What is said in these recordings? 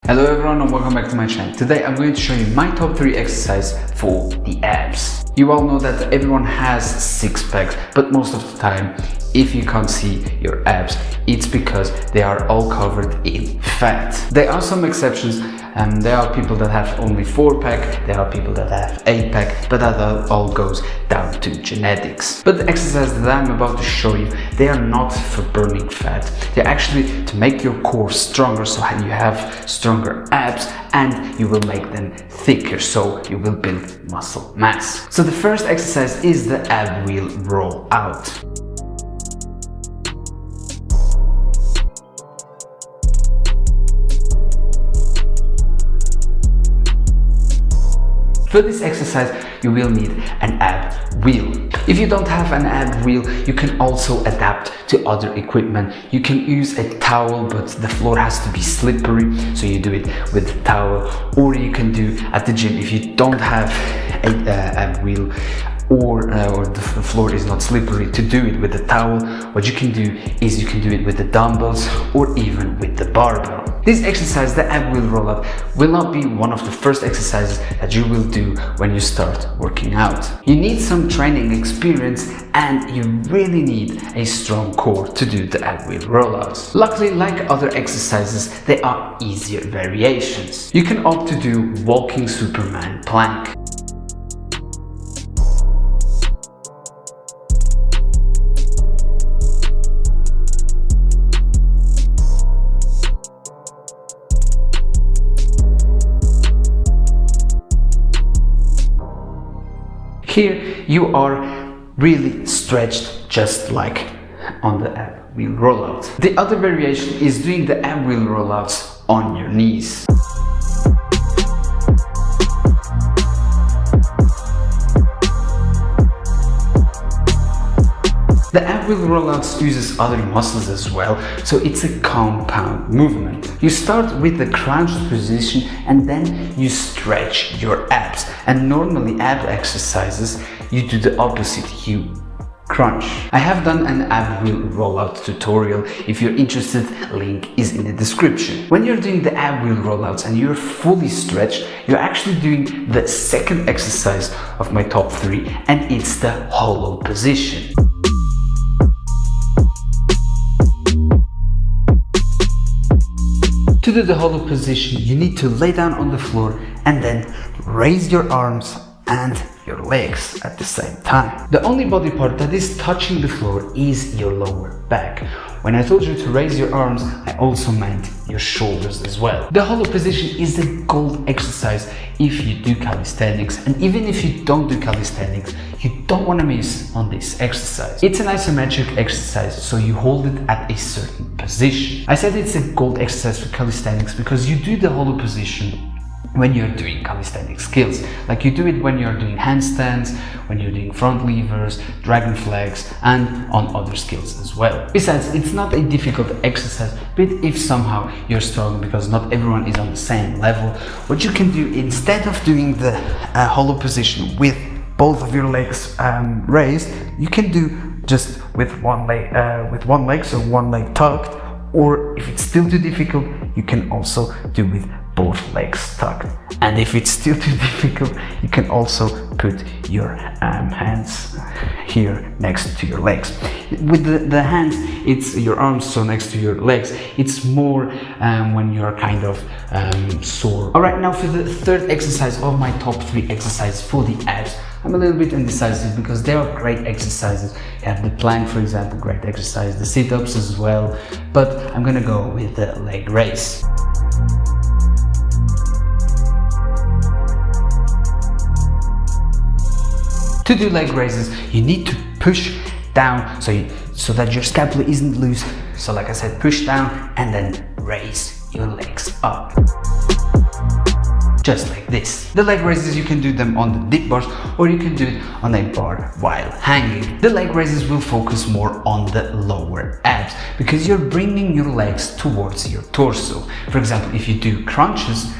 Hello everyone and welcome back to my channel. Today I'm going to show you my top 3 exercises for the abs. You all know that everyone has six packs, but most of the time if you can't see your abs, it's because they are all covered in fat. There are some exceptions. There are people that have only 4-pack, there are people that have 8-pack, but that all goes down to genetics. But the exercises that I'm about to show you, they are not for burning fat. They're actually to make your core stronger, so you have stronger abs and you will make them thicker, so you will build muscle mass. So the first exercise is the ab wheel roll out. For this exercise, you will need an ab wheel. If you don't have an ab wheel, you can also adapt to other equipment. You can use a towel, but the floor has to be slippery, so you do it with a towel. Or you can do at the gym, if you don't have an ab wheel, or the floor is not slippery, to do it with a towel, what you can do is you can do it with the dumbbells or even with the barbell. This exercise, the ab wheel rollout, will not be one of the first exercises that you will do when you start working out. You need some training experience and you really need a strong core to do the ab wheel rollouts. Luckily, like other exercises, they are easier variations. You can opt to do walking Superman plank. Here you are really stretched, just like on the ab wheel rollout. The other variation is doing the ab wheel rollouts on your knees. The ab wheel rollouts uses other muscles as well, so it's a compound movement. You start with the crouched position and then you stretch your abs. And normally ab exercises, you do the opposite, you crunch. I have done an ab wheel rollout tutorial. If you're interested, link is in the description. When you're doing the ab wheel rollouts and you're fully stretched, you're actually doing the second exercise of my top 3, and it's the hollow position. To do the hollow position, you need to lay down on the floor and then raise your arms and your legs at the same time. The only body part that is touching the floor is your lower back. When I told you to raise your arms, I also meant your shoulders as well. The hollow position is a gold exercise if you do calisthenics, and even if you don't do calisthenics, you don't want to miss on this exercise. It's an isometric exercise, so you hold it at a certain position. I said it's a gold exercise for calisthenics because you do the hollow position when you're doing calisthenic skills. Like you do it when you're doing handstands, when you're doing front levers, dragon flags, and on other skills as well. Besides, it's not a difficult exercise, but if somehow you're struggling because not everyone is on the same level, what you can do instead of doing the hollow position with both of your legs raised, you can do just with one leg, so one leg tucked, or if it's still too difficult, you can also do with both legs tucked. And if it's still too difficult, you can also put your hands here next to your legs. With the hands, it's your arms, so next to your legs. It's more when you're kind of sore. Alright, now for the third exercise of my top 3 exercises for the abs, I'm a little bit indecisive because they are great exercises. You have the plank, for example, great exercise, the sit-ups as well, but I'm gonna go with the leg raise. To do leg raises, you need to push down so that your scapula isn't loose. So like I said, push down and then raise your legs up. Just like this. The leg raises, you can do them on the dip bars or you can do it on a bar while hanging. The leg raises will focus more on the lower abs because you're bringing your legs towards your torso. For example, if you do crunches,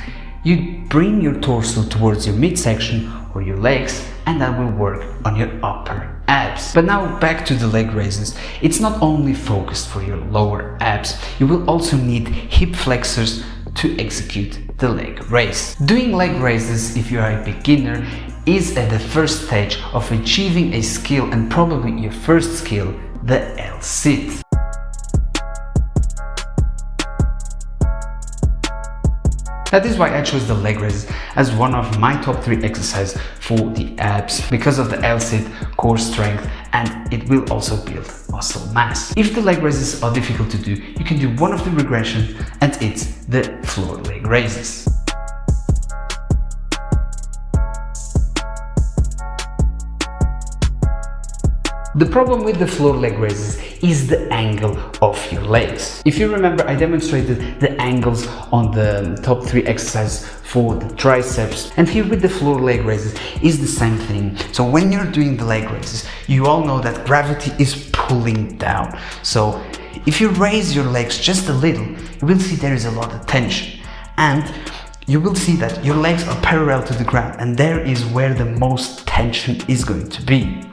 you bring your torso towards your midsection or your legs, and that will work on your upper abs. But now back to the leg raises. It's not only focused for your lower abs, you will also need hip flexors to execute the leg raise. Doing leg raises, if you are a beginner, is at the first stage of achieving a skill, and probably your first skill, the L-sit. That is why I chose the leg raises as one of my top 3 exercises for the abs, because of the L-sit, core strength, and it will also build muscle mass. If the leg raises are difficult to do, you can do one of the regressions, and it's the floor leg raises. The problem with the floor leg raises is the angle of your legs. If you remember, I demonstrated the angles on the top 3 exercises for the triceps, and here with the floor leg raises is the same thing. So when you're doing the leg raises, you all know that gravity is pulling down. So if you raise your legs just a little, you will see there is a lot of tension, and you will see that your legs are parallel to the ground, and there is where the most tension is going to be.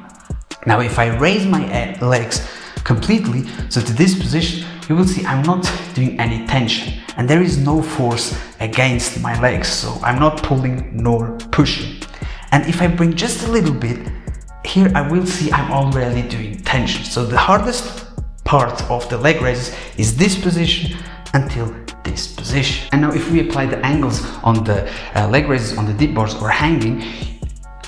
Now, if I raise my legs completely, so to this position, you will see I'm not doing any tension, and there is no force against my legs, so I'm not pulling nor pushing. And if I bring just a little bit, here I will see I'm already doing tension. So the hardest part of the leg raises is this position until this position. And now if we apply the angles on the leg raises on the dip bars or hanging,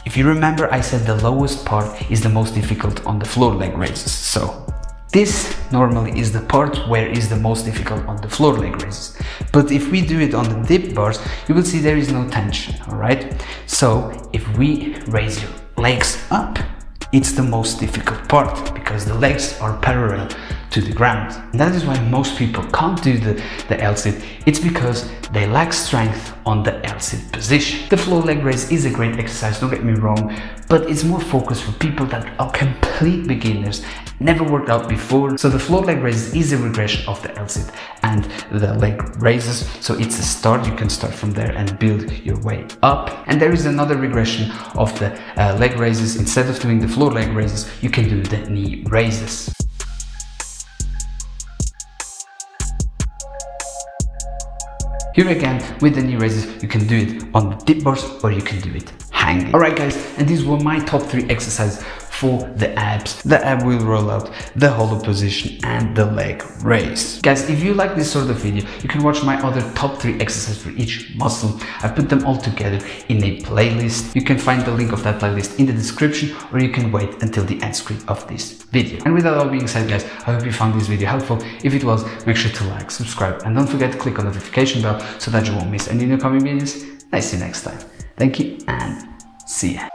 if you remember, I said the lowest part is the most difficult on the floor leg raises. So this normally is the part where is the most difficult on the floor leg raises. But if we do it on the dip bars, you will see there is no tension, all right? So if we raise your legs up, it's the most difficult part because the legs are parallel to the ground. And that is why most people can't do the L-sit. It's because they lack strength on the L-sit position. The floor leg raise is a great exercise, don't get me wrong, but it's more focused for people that are complete beginners, never worked out before. So the floor leg raise is a regression of the L-sit and the leg raises. So it's a start, you can start from there and build your way up. And there is another regression of the leg raises. Instead of doing the floor leg raises, you can do the knee raises. Here again, with the knee raises, you can do it on the dip bars or you can do it hanging. Alright guys, and these were my top 3 exercises for the abs, the ab wheel rollout, the hollow position, and the leg raise. Guys, if you like this sort of video, you can watch my other top 3 exercises for each muscle. I put them all together in a playlist. You can find the link of that playlist in the description, or you can wait until the end screen of this video. And with that all being said, guys, I hope you found this video helpful. If it was, make sure to like, subscribe, and don't forget to click on the notification bell so that you won't miss any new coming videos. I see you next time. Thank you and see ya.